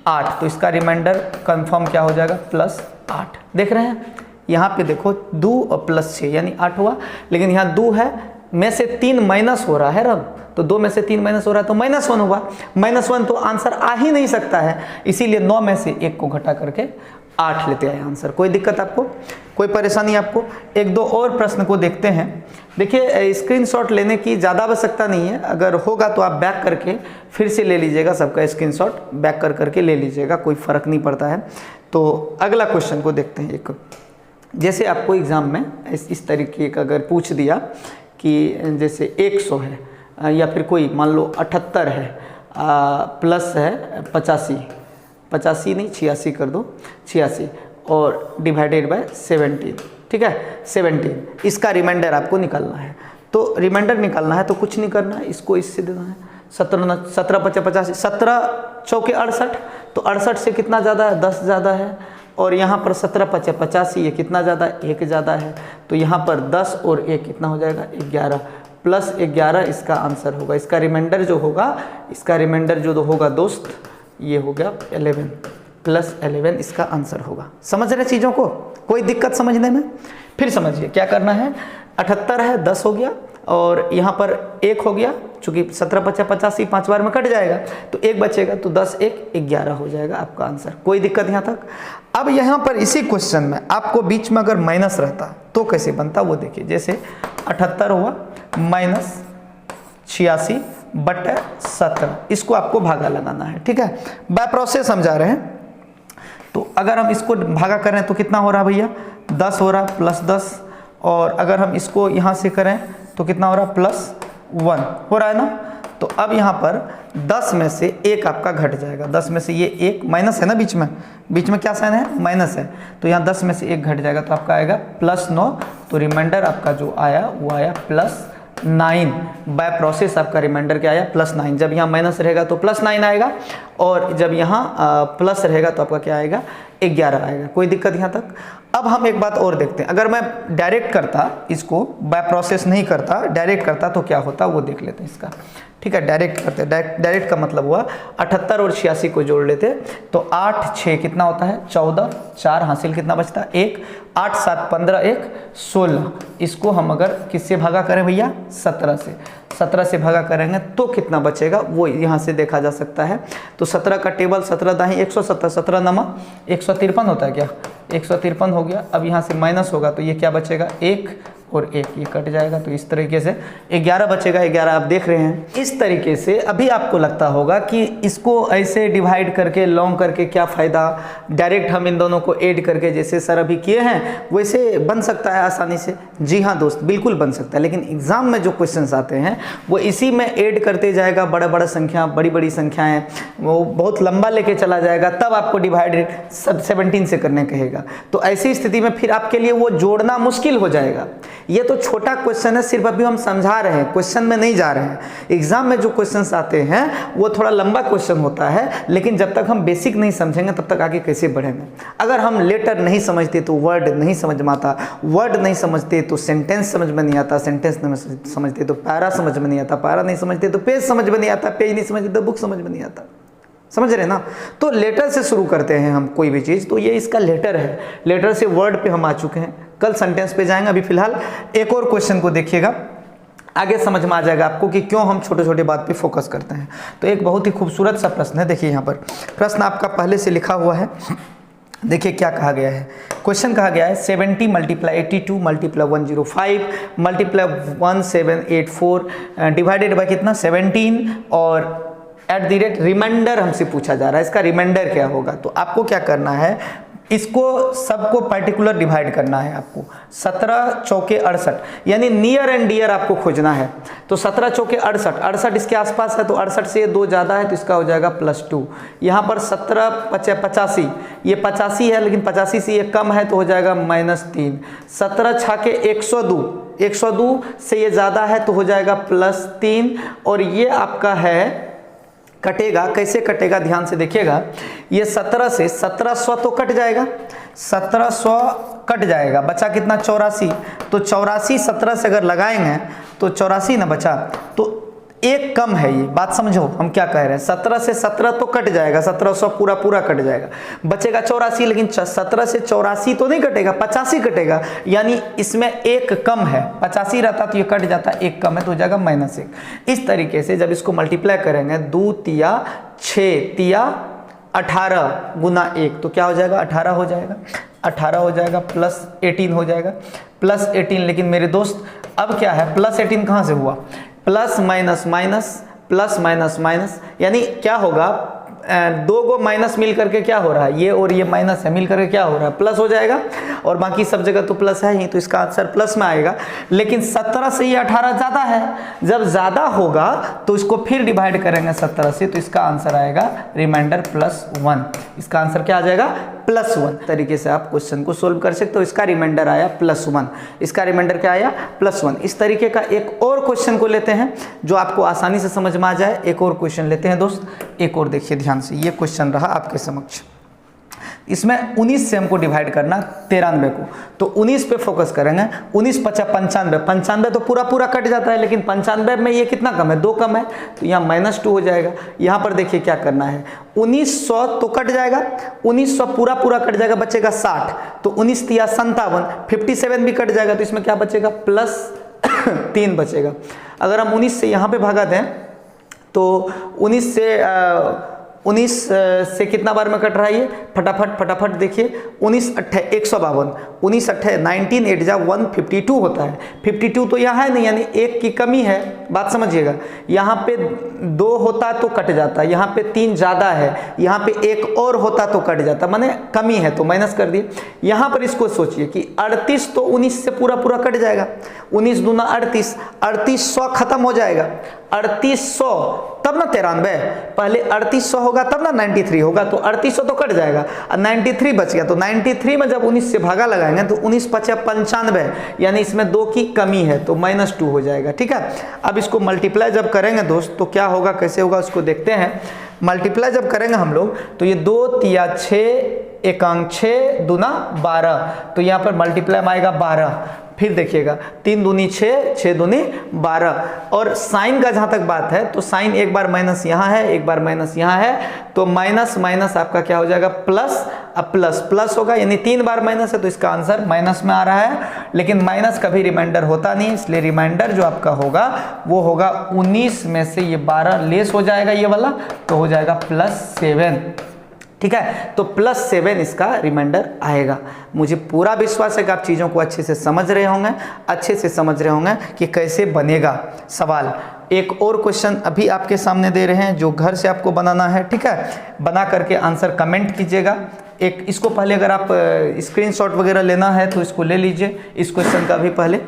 8। तो इसका रिमाइंडर कंफर्म क्या हो जाएगा, +8। देख रहे हैं यहाँ पे देखो 2 और +6 यानी 8 हुआ। लेकिन यहाँ 2 है, में से 3 माइनस हो रहा है रब, तो 2 में से 3 माइनस हो रहा है तो -1 हुआ। -1 तो आंसर आ ही नहीं सकता है, इसीलिए 9 में से 1 को घटा करके 8 लेते आए आंसर। कोई दिक्कत आपको, कोई परेशानी आपको। 1-2 और प्रश्न को देखते हैं। देखिए स्क्रीनशॉट लेने की ज़्यादा आवश्यकता नहीं है, अगर होगा तो आप बैक करके फिर से ले लीजिएगा, सबका स्क्रीनशॉट बैक कर करके ले लीजिएगा, कोई फ़र्क नहीं पड़ता है। तो अगला क्वेश्चन को देखते हैं। एक जैसे आपको एग्ज़ाम में इस तरीके का अगर पूछ दिया कि जैसे 100 है या फिर कोई मान लो 78 है, प्लस है 85 नहीं 86 कर दो, 86 और डिवाइडेड बाय 17, ठीक है 17। इसका रिमाइंडर आपको निकालना है। तो रिमाइंडर निकालना है तो कुछ नहीं करना है, इसको इससे देना है 17 × 5 = 85, 17 × 4 = 68, तो 68 से कितना ज़्यादा है, 10 ज़्यादा है। और यहाँ पर 17 × 5 = 85, ये कितना ज़्यादा है, 1 ज़्यादा है। तो यहाँ पर 10 और 1 कितना हो जाएगा, 11 + 11 इसका आंसर होगा। इसका रिमाइंडर जो होगा दोस्त, ये हो गया 11 + 11 इसका आंसर होगा। समझ रहे चीज़ों को, कोई दिक्कत समझने में। फिर समझिए क्या करना है, 78 है, 10 हो गया और यहाँ पर 1 हो गया, चूँकि 17 × 5 = 85 5 बार में कट जाएगा तो 1 बचेगा, तो 10 × 1 = 11 हो जाएगा आपका आंसर। कोई दिक्कत यहाँ तक। अब यहाँ पर इसी क्वेश्चन में आपको बीच में अगर माइनस रहता तो कैसे बनता वो देखिए। जैसे 78 हुआ -86/17, इसको आपको भागा लगाना है, ठीक है। बाय प्रोसेस समझा रहे हैं। तो अगर हम इसको भागा करें तो कितना हो रहा भैया, 10 हो रहा, +10। और अगर हम इसको यहाँ से करें तो कितना हो रहा, +1 हो रहा है ना। तो अब यहाँ पर 10 में से 1 आपका घट जाएगा। 10 में से ये 1 माइनस है ना, बीच में क्या साइन है, माइनस है, तो यहाँ 10 में से 1 घट जाएगा तो आपका आएगा +9। तो रिमाइंडर आपका जो आया वो आया +9। बाय प्रोसेस आपका रिमाइंडर क्या आया, +9। जब यहाँ माइनस रहेगा तो +9 आएगा, और जब यहाँ प्लस रहेगा तो आपका क्या आएगा, 11 आएगा। कोई दिक्कत यहाँ तक? अब हम एक बात और देखते हैं, अगर मैं डायरेक्ट करता इसको, बाय प्रोसेस नहीं करता, डायरेक्ट करता तो क्या होता वो देख लेते हैं इसका। ठीक है, डायरेक्ट करते, डायरेक्ट का मतलब हुआ 78 और 86 को जोड़ लेते, तो 8 6 कितना होता है 14, 4 हासिल कितना बचता 1, 8 7 15 1 16। इसको हम अगर किससे भागा करें भैया 17 से, 17 से भागा करेंगे तो कितना बचेगा वो यहाँ से देखा जा सकता है। तो 17 का टेबल 17 दाही 170, 17 नमा 153 होता है क्या, 153 हो गया। अब यहाँ से माइनस होगा तो ये क्या बचेगा 1 और 1, ये कट जाएगा, तो इस तरीके से 11 बचेगा। 11 आप देख रहे हैं। इस तरीके से अभी आपको लगता होगा कि इसको ऐसे डिवाइड करके लॉन्ग करके क्या फ़ायदा, डायरेक्ट हम इन दोनों को ऐड करके जैसे सर अभी किए हैं वैसे बन सकता है आसानी से। जी हाँ दोस्त, बिल्कुल बन सकता है, लेकिन एग्जाम में जो क्वेश्चंस आते हैं वो इसी में ऐड करते जाएगा, बड़ा बड़ा संख्या, बड़ी बड़ी संख्याएँ, वो बहुत लंबा लेके चला जाएगा, तब आपको डिवाइड 17 से करने कहेगा। तो ऐसी स्थिति में फिर आपके लिए वो जोड़ना मुश्किल हो जाएगा। ये तो छोटा क्वेश्चन है, सिर्फ अभी हम समझा रहे हैं, क्वेश्चन में नहीं जा रहे हैं। एग्जाम में जो क्वेश्चंस आते हैं वो थोड़ा लंबा क्वेश्चन होता है, लेकिन जब तक हम बेसिक नहीं समझेंगे तब तक आगे कैसे बढ़ेंगे। अगर हम लेटर नहीं समझते तो वर्ड नहीं समझ में आता, वर्ड नहीं समझते तो सेंटेंस समझ में नहीं आता, सेंटेंस नहीं समझते तो पैरा समझ में नहीं आता, पैरा नहीं समझते तो पेज समझ में नहीं आता, पेज नहीं समझते तो बुक समझ में नहीं आता। समझ रहे ना? तो लेटर से शुरू करते हैं हम कोई भी चीज़, तो ये इसका लेटर है। लेटर से वर्ड पे हम आ चुके हैं, कल सेंटेंस पे जाएंगे। अभी फिलहाल एक और क्वेश्चन को देखिएगा, आगे समझ में आ जाएगा आपको कि क्यों हम छोटे छोटे बात पे फोकस करते हैं। तो एक बहुत ही खूबसूरत सा प्रश्न है, देखिए यहाँ पर प्रश्न आपका पहले से लिखा हुआ है। देखिए क्या कहा गया है, क्वेश्चन कहा गया है 70 × 82 × 105 × 1784 डिवाइडेड बाय कितना 17 और रिमाइंडर हमसे पूछा जा रहा है। इसका रिमाइंडर क्या होगा? तो आपको क्या करना है, इसको सबको पर्टिकुलर डिवाइड करना है आपको। 17 चौके 68 यानी नियर एंड डियर आपको खोजना है। तो 17 चौके 68, 68 इसके आसपास है, तो 68 से 2 ज़्यादा है तो इसका हो जाएगा +2। यहाँ पर 17 85, ये 85 है लेकिन 85 से ये कम है तो हो जाएगा -3। 17 छाके 102, 102 से ये ज़्यादा है तो हो जाएगा +3। और ये आपका है कटेगा, कैसे कटेगा ध्यान से देखिएगा। ये 17 से 1700 तो कट जाएगा, 1700 कट जाएगा, बचा कितना 84। तो 84 17 से अगर लगाएंगे तो 84 ना बचा, तो एक कम है। ये बात समझो हम क्या कह रहे हैं, 17 से 17 तो कट जाएगा, 1700 पूरा पूरा कट जाएगा, बचेगा 84। लेकिन 17 से 84 तो नहीं कटेगा, 85 कटेगा, यानी इसमें एक कम है। 85 रहता तो ये कट जाता, एक कम है तो हो जाएगा -1। इस तरीके से जब इसको मल्टीप्लाई करेंगे 2 तिया 6 तिया 18 गुना 1 तो क्या हो जाएगा 18 हो जाएगा, 18 हो जाएगा, +18 हो जाएगा, +18। लेकिन मेरे दोस्त अब क्या है, +18 कहाँ से हुआ, plus minus minus plus minus minus, यानी क्या होगा, 2 को माइनस मिल करके क्या हो रहा है, ये और ये माइनस है, मिल करके क्या हो रहा है प्लस हो जाएगा। और बाकी सब जगह तो प्लस है ही, तो इसका आंसर प्लस में आएगा। लेकिन 17 से ये 18 ज़्यादा है, जब ज़्यादा होगा तो इसको फिर डिवाइड करेंगे 17 से, तो इसका आंसर आएगा रिमाइंडर +1। इसका आंसर क्या आ जाएगा +1। तरीके से आप क्वेश्चन को सोल्व कर सकते हो। इसका रिमाइंडर आया +1, इसका रिमाइंडर क्या आया +1। इस तरीके का एक और क्वेश्चन को लेते हैं जो आपको आसानी से समझ में आ जाए। एक और क्वेश्चन लेते हैं दोस्त, एक और देखिए ध्यान से। ये क्वेश्चन रहा आपके समक्ष, इसमें 19 से हमको डिवाइड करना 93 को, तो 19 पे फोकस करेंगे। 19 × 55, 95 तो पूरा पूरा कट जाता है, लेकिन 95 में ये कितना कम है, 2 कम है, तो यहाँ -2 हो जाएगा। यहाँ पर देखिए क्या करना है, 1900 तो कट जाएगा, 1900 पूरा पूरा कट जाएगा, बचेगा 60। तो 19 तिया 57, 57 भी कट जाएगा, तो इसमें क्या बचेगा +3 बचेगा। अगर हम 19 से यहाँ पे भागा दें तो 19 से कितना बार में कट रहा है ये, फटाफट देखिए। 19 × 8 152, 19 × 8 19 8 जा 152 होता है। 52 तो यहाँ है नहीं, यानी 1 की कमी है, बात समझिएगा। यहाँ पे 2 होता तो कट जाता, यहाँ पे 3 ज़्यादा है, यहाँ पे 1 और होता तो कट जाता, माने कमी है तो माइनस कर दिए। यहाँ पर इसको सोचिए कि 38 तो 19 से पूरा पूरा कट जाएगा, 19 दूना 38, 3800 खत्म हो जाएगा, 3800 तब ना 93, पहले 3800 होगा तब ना 93 होगा, तो 3800 तो कट जाएगा और 93 बच गया। तो 93 में जब 19 से भागा लगाएंगे तो 19 × 5 = 95, यानी इसमें 2 की कमी है तो -2 हो जाएगा। ठीक है, अब इसको मल्टीप्लाई जब करेंगे दोस्त तो क्या होगा, कैसे होगा उसको देखते हैं। मल्टीप्लाई जब करेंगे हम लोग तो ये 2 तिया 6 एकांक 6 दूना 12, तो यहाँ पर मल्टीप्लाई में आएगा 12। फिर देखिएगा 3 दूनी 6, 6 दूनी 12। और साइन का जहाँ तक बात है तो साइन एक बार माइनस यहाँ है, एक बार माइनस यहाँ है, तो माइनस माइनस आपका क्या हो जाएगा प्लस। अब प्लस प्लस होगा, यानी 3 बार माइनस है तो इसका आंसर माइनस में आ रहा है। लेकिन माइनस कभी रिमाइंडर होता नहीं, इसलिए रिमाइंडर जो आपका होगा वो होगा 19 में से ये 12 लेस हो जाएगा ये वाला, तो हो जाएगा +7। ठीक है, तो +7 इसका रिमाइंडर आएगा। मुझे पूरा विश्वास है कि आप चीज़ों को अच्छे से समझ रहे होंगे, अच्छे से समझ रहे होंगे कि कैसे बनेगा सवाल। एक और क्वेश्चन अभी आपके सामने दे रहे हैं जो घर से आपको बनाना है। ठीक है, बना करके आंसर कमेंट कीजिएगा। एक इसको पहले अगर आप स्क्रीनशॉट वगैरह लेना है तो इसको ले लीजिए, इस क्वेश्चन का भी पहले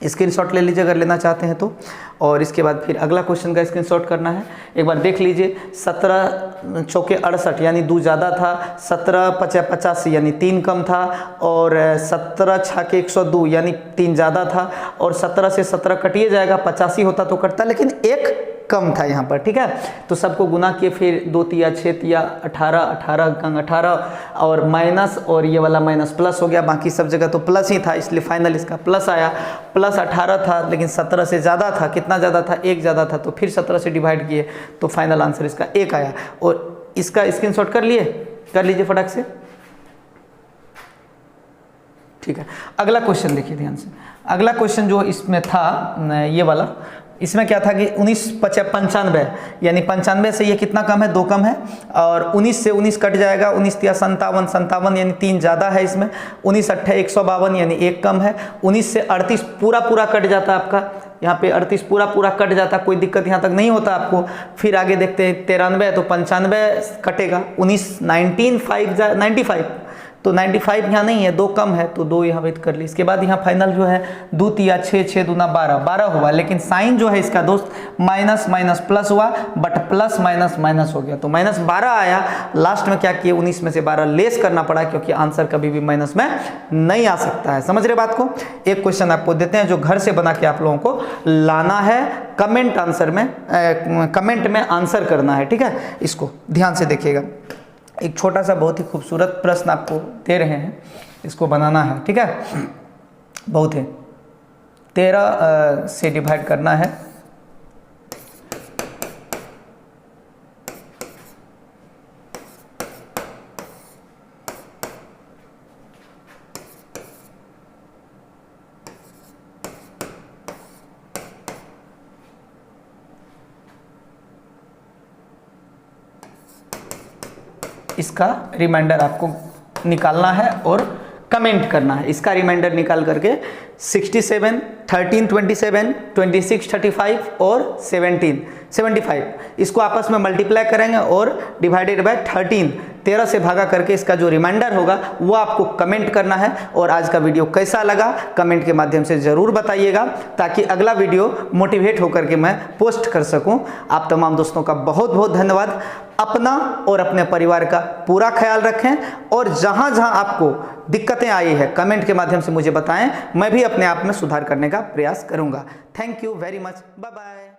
स्क्रीनशॉट ले लीजिए अगर लेना चाहते हैं तो, और इसके बाद फिर अगला क्वेश्चन का स्क्रीनशॉट करना है। एक बार देख लीजिए, 17 चौके 68 यानी 2 ज़्यादा था, 17 पचे 85 यानी 3 कम था, और 17 छाके 102 यानी 3 ज़्यादा था, और 17 से 17 कटिए जाएगा, 85 होता तो कटता, लेकिन 1 कम था यहाँ पर। ठीक है, तो सबको गुना किए, फिर 2 तिया 6 तिया 18, 18 अंक 18, और माइनस, और ये वाला माइनस प्लस हो गया, बाकी सब जगह तो प्लस ही था, इसलिए फाइनल इसका प्लस आया। +18 था लेकिन 17 से ज़्यादा था, कितना ज़्यादा था 1 ज़्यादा था, तो फिर 17 से डिवाइड किए तो फाइनल आंसर इसका 1 आया। और इसका स्क्रीनशॉट कर लिए, कर लीजिए फटाक से। ठीक है, अगला क्वेश्चन देखिए ध्यान से। अगला क्वेश्चन जो इसमें था ये वाला, इसमें क्या था कि 19 पचे 95 यानी 95 से ये कितना कम है, 2 कम है, और 19 से 19 कट जाएगा, 19 तिया 57, 57 यानी 3 ज़्यादा है इसमें, 19 अट्ठे 152 यानी 1 कम है, 19 से 38 पूरा कट जाता है आपका, यहाँ पे 38 पूरा कट जाता, कोई दिक्कत यहाँ तक नहीं होता आपको। फिर आगे देखते हैं 93 है तो 95 कटेगा, 19 95 तो 95 यहाँ नहीं है, 2 कम है तो 2 यहाँ वेट कर ली। इसके बाद यहाँ फाइनल जो है 2 तिया 6, 6 दूना 12, 12 हुआ, लेकिन साइन जो है इसका दोस्त माइनस माइनस प्लस हुआ, बट प्लस माइनस माइनस हो गया तो -12 आया। लास्ट में क्या किए, 19 में से 12 लेस करना पड़ा, क्योंकि आंसर कभी भी माइनस में नहीं आ सकता है। समझ रहे बात को। एक क्वेश्चन आपको देते हैं जो घर से बना के आप लोगों को लाना है, कमेंट में आंसर करना है। ठीक है, इसको ध्यान से देखिएगा। एक छोटा सा बहुत ही खूबसूरत प्रश्न आपको दे रहे हैं, इसको बनाना है। ठीक है, बहुत है, 13 से डिवाइड करना है। इसका रिमाइंडर आपको निकालना है और कमेंट करना है। इसका रिमाइंडर निकाल करके 67, 13, 27, 26, 35 और 17, 75 इसको आपस में मल्टीप्लाई करेंगे और डिवाइडेड बाय 13 से भागा करके इसका जो रिमाइंडर होगा वो आपको कमेंट करना है। और आज का वीडियो कैसा लगा कमेंट के माध्यम से ज़रूर बताइएगा, ताकि अगला वीडियो मोटिवेट होकर के मैं पोस्ट कर सकूं। आप तमाम दोस्तों का बहुत बहुत धन्यवाद। अपना और अपने परिवार का पूरा ख्याल रखें, और जहां जहां आपको दिक्कतें आई है कमेंट के माध्यम से मुझे बताएं, मैं भी अपने आप में सुधार करने का प्रयास करूंगा। Thank you very much, bye bye.